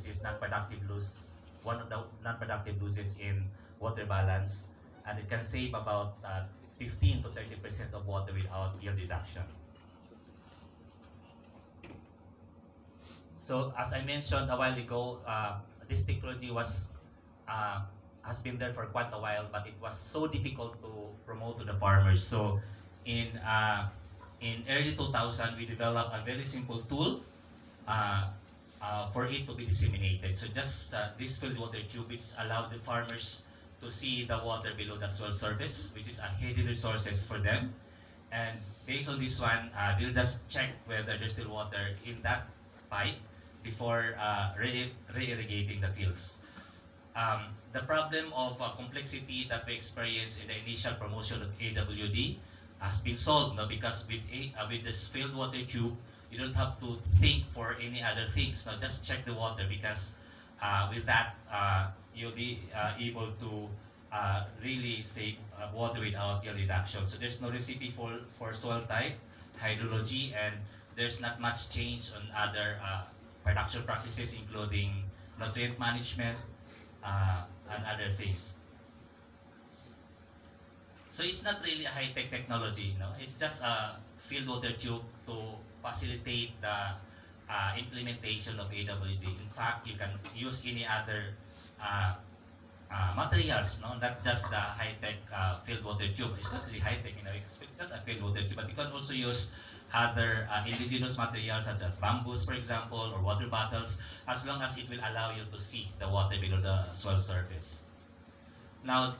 is non-productive loss, one of the non-productive losses in water balance, and it can save about 15 to 30% of water without yield reduction. So as I mentioned a while ago, this technology has been there for quite a while, but it was so difficult to promote to the farmers. So in early 2000, we developed a very simple tool for it to be disseminated. So just this field water tube, which allowed the farmers to see the water below the soil surface, which is a hidden resources for them. And based on this one, they'll just check whether there's still water in that pipe before re-irrigating the fields. The problem of complexity that we experienced in the initial promotion of AWD has been solved now, because with this field water tube, you don't have to think for any other things. Now just check the water, because with that you'll be able to really save water without yield reduction. So there's no recipe for soil type, hydrology, and there's not much change on other production practices, including nutrient management and other things. So it's not really a high-tech technology, you know? It's just a field water tube to facilitate the implementation of AWD. In fact, you can use any other materials, no? Not just the high-tech field water tube. It's not really high-tech, you know, it's just a field water tube, but you can also use other indigenous materials such as bamboos, for example, or water bottles, as long as it will allow you to see the water below the soil surface. Now,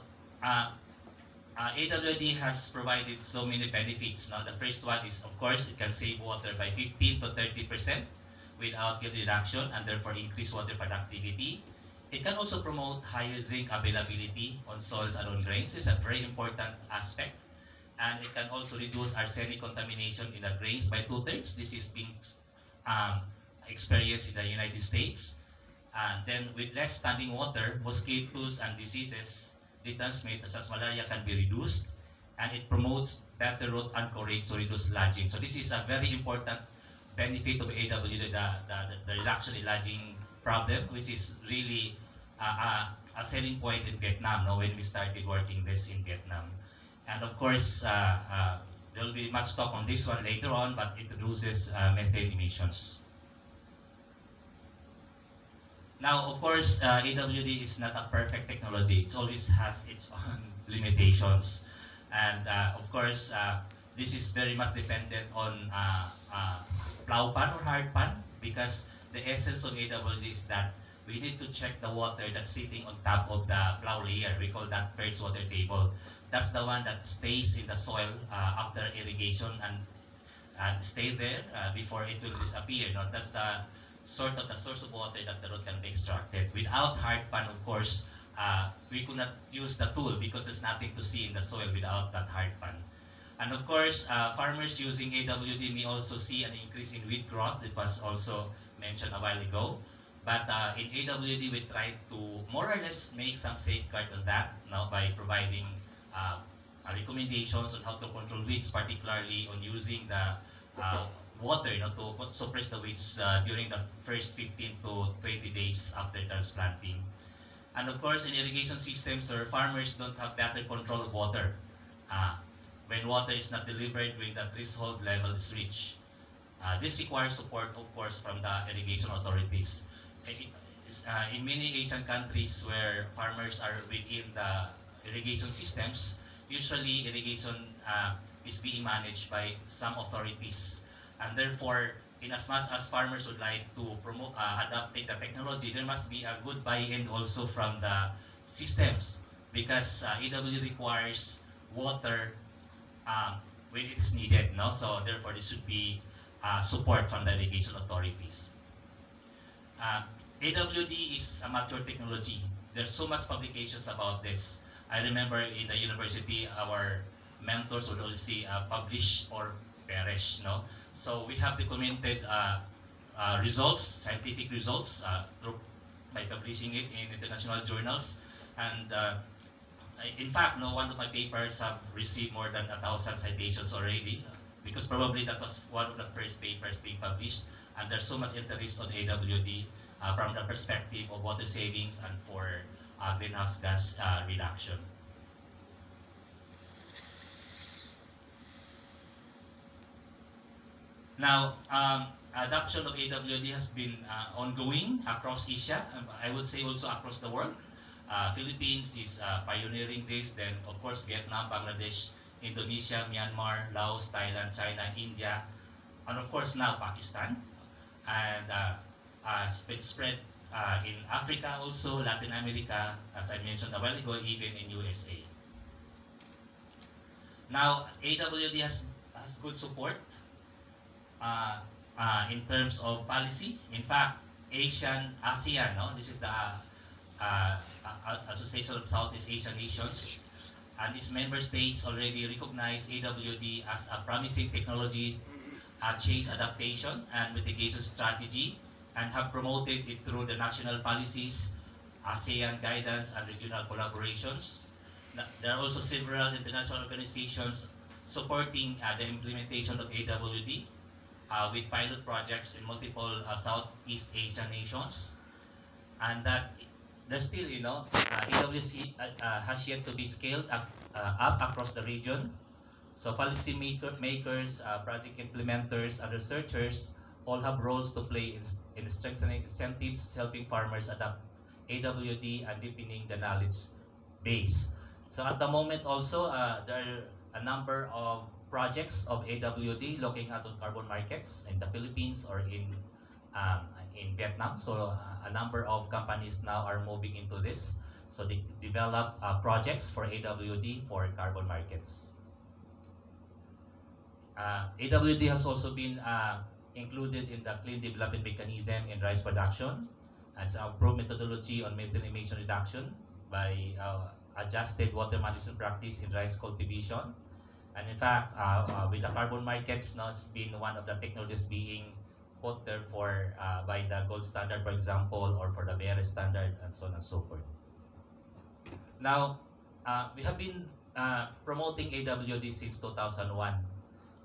AWD has provided so many benefits. Now, the first one is, of course, it can save water by 15 to 30% without yield reduction, and therefore increase water productivity. It can also promote higher zinc availability on soils and on grains. It's a very important aspect. And it can also reduce arsenic contamination in the grains by 2/3. This is being experienced in the United States. And then with less standing water, mosquitoes and diseases they transmit, such as malaria, can be reduced. And it promotes better root anchorage to reduce lodging. So this is a very important benefit of AWD, the reduction in lodging problem, which is really a selling point in Vietnam, no, when we started working this in Vietnam. And of course, there will be much talk on this one later on, but it reduces methane emissions. Now, of course, AWD is not a perfect technology. It always has its own limitations. And of course, this is very much dependent on plow pan or hard pan, because the essence of AWD is that we need to check the water that's sitting on top of the plow layer. We call that perch water table. That's the one that stays in the soil after irrigation and stay there before it will disappear. No? That's the sort of the source of water that the root can be extracted. Without hard pan, of course, we could not use the tool because there's nothing to see in the soil without that hard pan. And of course, farmers using AWD may also see an increase in weed growth. It was also mentioned a while ago. But in AWD, we try to more or less make some safeguard on that now by providing recommendations on how to control weeds, particularly on using the water, you know, to suppress the weeds during the first 15 to 20 days after transplanting. And of course, in irrigation systems, where farmers don't have better control of water, when water is not delivered when the threshold level is reached. This requires support, of course, from the irrigation authorities. In many Asian countries where farmers are within the irrigation systems, usually irrigation is being managed by some authorities. And therefore, in as much as farmers would like to promote adapting the technology, there must be a good buy-in also from the systems, because AWD requires water when it is needed, no? So therefore, there should be support from the irrigation authorities. AWD is a mature technology. There's so much publications about this. I remember in the university, our mentors would always say publish or perish, no? So we have documented results, scientific results, by publishing it in international journals. And in fact, no, one of my papers have received more than 1,000 citations already, because probably that was one of the first papers being published. And there's so much interest on AWD. from the perspective of water savings and for greenhouse gas reduction. Now, adoption of AWD has been ongoing across Asia, I would say also across the world. Philippines is pioneering this, then of course Vietnam, Bangladesh, Indonesia, Myanmar, Laos, Thailand, China, India, and of course now Pakistan. And it's been spread in Africa also, Latin America, as I mentioned a while ago, even in USA. Now, AWD has good support in terms of policy. In fact, ASEAN, no? This is the Association of Southeast Asian Nations, and its member states already recognize AWD as a promising technology change adaptation and mitigation strategy, and have promoted it through the national policies, ASEAN guidance, and regional collaborations. There are also several international organizations supporting the implementation of AWD with pilot projects in multiple Southeast Asian nations, and that there's still, AWD has yet to be scaled up across the region. So policy makers, project implementers, and researchers all have roles to play in strengthening incentives, helping farmers adopt AWD and deepening the knowledge base. So at the moment also, there are a number of projects of AWD looking at carbon markets in the Philippines or in Vietnam. So a number of companies now are moving into this. So they develop projects for AWD for carbon markets. AWD has also been included in the Clean Development Mechanism in rice production, and some approved methodology on methane emission reduction by adjusted water management practice in rice cultivation. And in fact, with the carbon markets, now it's been one of the technologies being put there for by the gold standard, for example, or for the BRS standard, and so on and so forth. Now, we have been promoting AWD since 2001,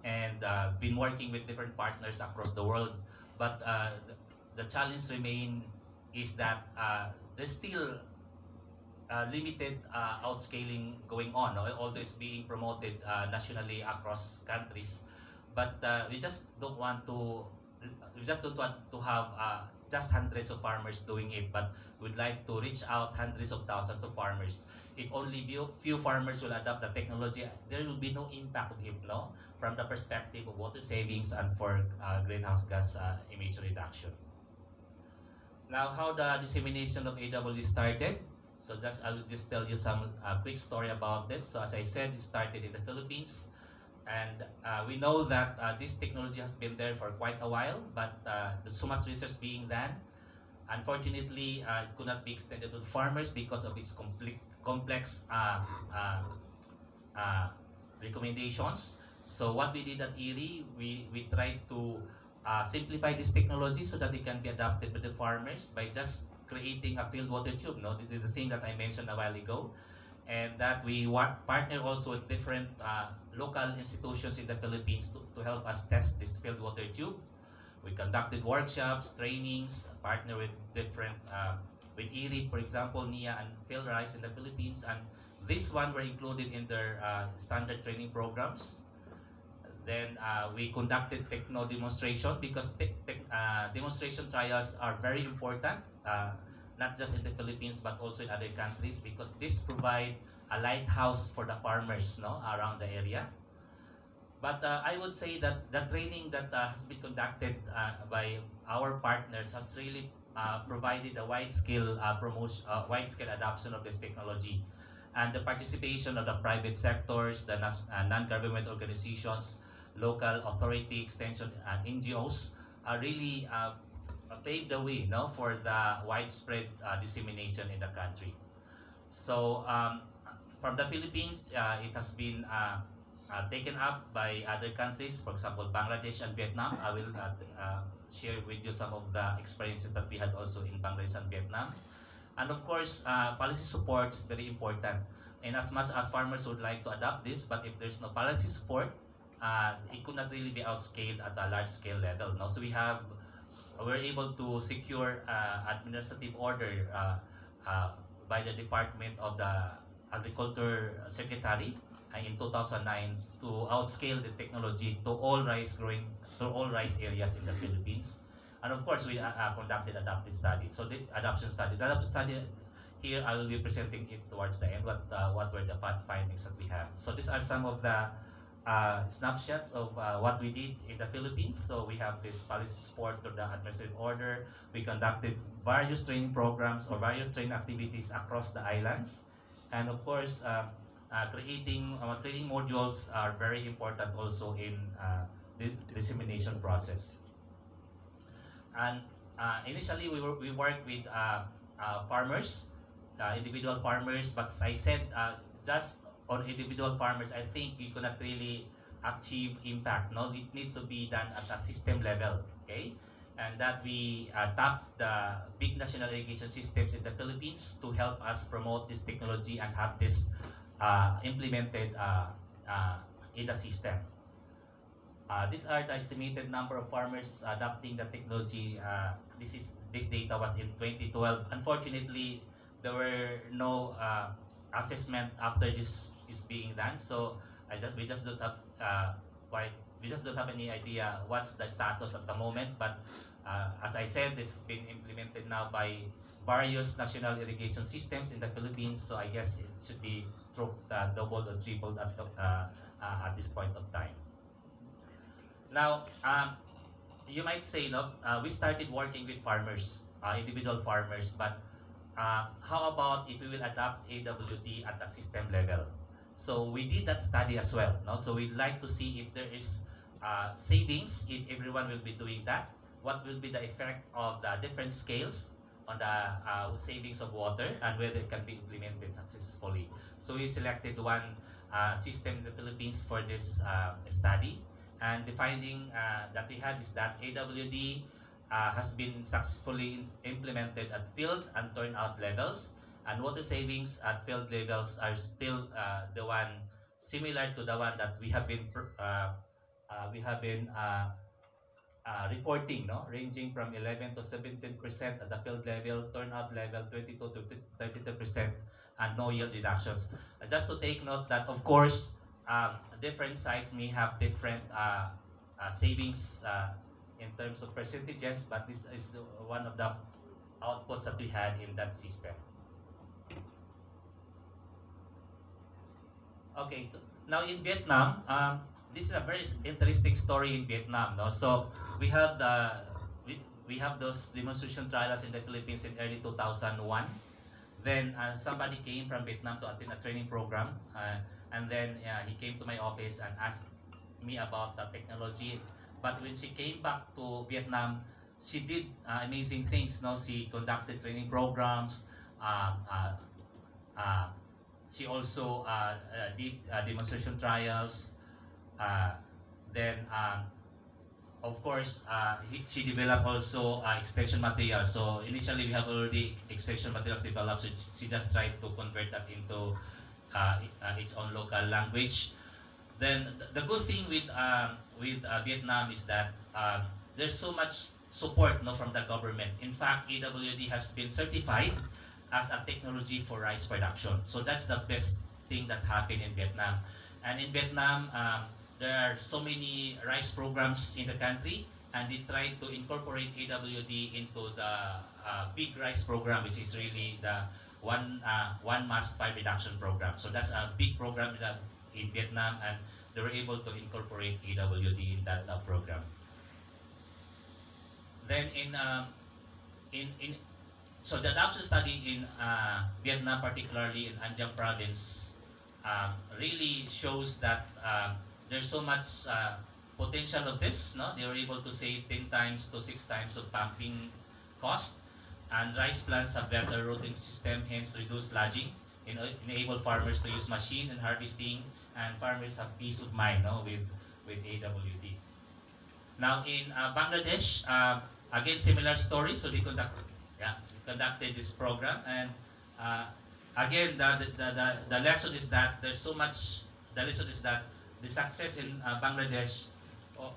and been working with different partners across the world. But the challenge remain is that there's still limited outscaling going on, although it's being promoted nationally across countries. But we just don't want to have just hundreds of farmers doing it, but we'd like to reach out hundreds of thousands of farmers. If only few farmers will adopt the technology, there will be no impact of it, no, from the perspective of water savings and for greenhouse gas emission reduction. Now, how the dissemination of AWD started. So I will just tell you some quick story about this. So as I said, it started in the Philippines, and we know that this technology has been there for quite a while, but there's so much research being done. Unfortunately, it could not be extended to the farmers because of its complex recommendations. So what we did at ERI, we tried to simplify this technology so that it can be adapted by the farmers by just creating a field water tube, no? The thing that I mentioned a while ago, and that we partner also with different local institutions in the Philippines to help us test this field water tube. We conducted workshops, trainings, partner with different, with ERI, for example, NIA and PhilRice in the Philippines, and this one were included in their standard training programs. Then we conducted techno demonstration because demonstration trials are very important, not just in the Philippines but also in other countries, because this provide a lighthouse for the farmers, no, around the area. But I would say that the training that has been conducted by our partners has really provided a wide-scale wide-scale adoption of this technology, and the participation of the private sectors, the non-government organizations, local authority, extension, and NGOs really paved the way, no, for the widespread dissemination in the country. So from the Philippines, it has been taken up by other countries, for example, Bangladesh and Vietnam. I will share with you some of the experiences that we had also in Bangladesh and Vietnam. And of course, policy support is very important. And as much as farmers would like to adopt this, but if there's no policy support, it could not really be outscaled at a large scale level. No? So we have we're able to secure administrative order by the Department of the Agriculture Secretary in 2009 to outscale the technology to all rice areas in the Philippines. And of course, we conducted adaptive study. So the adoption study. The adoption study here, I will be presenting it towards the end. What were the findings that we have? So these are some of the snapshots of what we did in the Philippines. So we have this policy support to the administrative order. We conducted various training programs or various training activities across the islands. And of course, creating training modules are very important also in the dissemination process. And initially, we worked with farmers, individual farmers, but as I said, just on individual farmers, I think you cannot really achieve impact. No, it needs to be done at a system level, okay? And that we tap the big national irrigation systems in the Philippines to help us promote this technology and have this implemented in the system. These are the estimated number of farmers adopting the technology. This data was in 2012. Unfortunately, there were no assessment after this is being done. So we just don't have any idea what's the status at the moment. But as I said, this has been implemented now by various national irrigation systems in the Philippines. So I guess it should be doubled or tripled at this point of time. Now, you might say, no, we started working with farmers, individual farmers, but how about if we will adopt AWD at a system level? So we did that study as well. No? So we'd like to see if there is savings, if everyone will be doing that. What will be the effect of the different scales on the savings of water and whether it can be implemented successfully. So we selected one system in the Philippines for this study. And the finding that we had is that AWD has been successfully implemented at field and turnout levels, and water savings at field levels are still the one similar to the one that we have been reporting, no, ranging from 11 to 17% at the field level, turnout level 22 to 32%, and no yield reductions. Just to take note that, of course, different sites may have different savings in terms of percentages, but this is one of the outputs that we had in that system. Okay, so now in Vietnam, this is a very interesting story in Vietnam. No, so we have those demonstration trials in the Philippines in early 2001. Then somebody came from Vietnam to attend a training program, and then he came to my office and asked me about the technology. But when she came back to Vietnam, she did amazing things. No, she conducted training programs. She also did demonstration trials. Then, of course, she developed also extension materials. So initially, we have already extension materials developed. So she just tried to convert that into its own local language. Then the good thing with Vietnam is that there's so much support, no, from the government. In fact, AWD has been certified as a technology for rice production. So that's the best thing that happened in Vietnam. And in Vietnam, there are so many rice programs in the country, and they tried to incorporate AWD into the big rice program, which is really the one mass 5 reduction program. So that's a big program in Vietnam, and they were able to incorporate AWD in that program. Then so the adoption study in Vietnam, particularly in An Giang province, really shows that there's so much potential of this. No, they were able to save 10 times to 6 times of pumping cost, and rice plants have better rooting system, hence reduced lodging, enable farmers to use machine and harvesting, and farmers have peace of mind, no, with AWD. Now in Bangladesh, again similar story. So they conducted this program, and again the lesson is that there's so much. The lesson is that the success in Bangladesh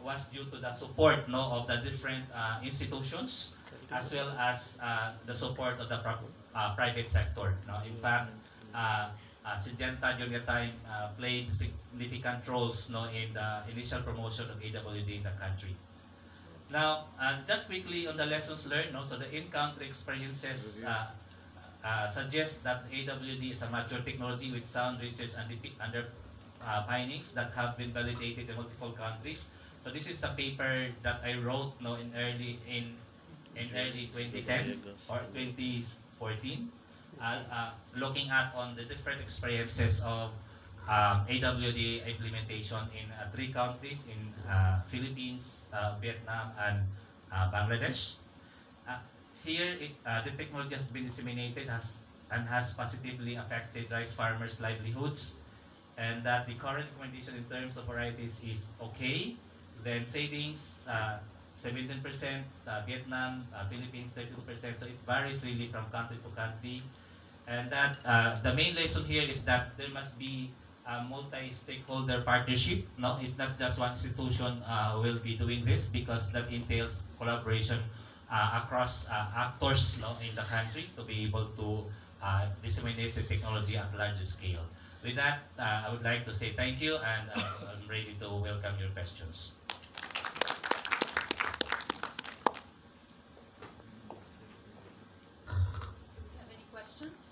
was due to the support of the different institutions, as well as the support of the private sector. No? In fact, Syngenta during the time played significant roles in the initial promotion of AWD in the country. Now, just quickly on the lessons learned, so the in-country experiences suggest that AWD is a mature technology with sound research and findings that have been validated in multiple countries. So this is the paper that I wrote in early 2010 or 2014, looking at on the different experiences of AWD implementation in 3 countries, in Philippines, Vietnam, and Bangladesh. Here, the technology has been disseminated and has positively affected rice farmers' livelihoods, and that the current recommendation in terms of varieties is okay. Then savings, 17%, Vietnam, Philippines, 32%. So it varies really from country to country. And that the main lesson here is that there must be a multi-stakeholder partnership. No, it's not just one institution who will be doing this, because that entails collaboration across actors in the country to be able to disseminate the technology at larger scale. With that, I would like to say thank you, and I'm ready to welcome your questions. Have any questions?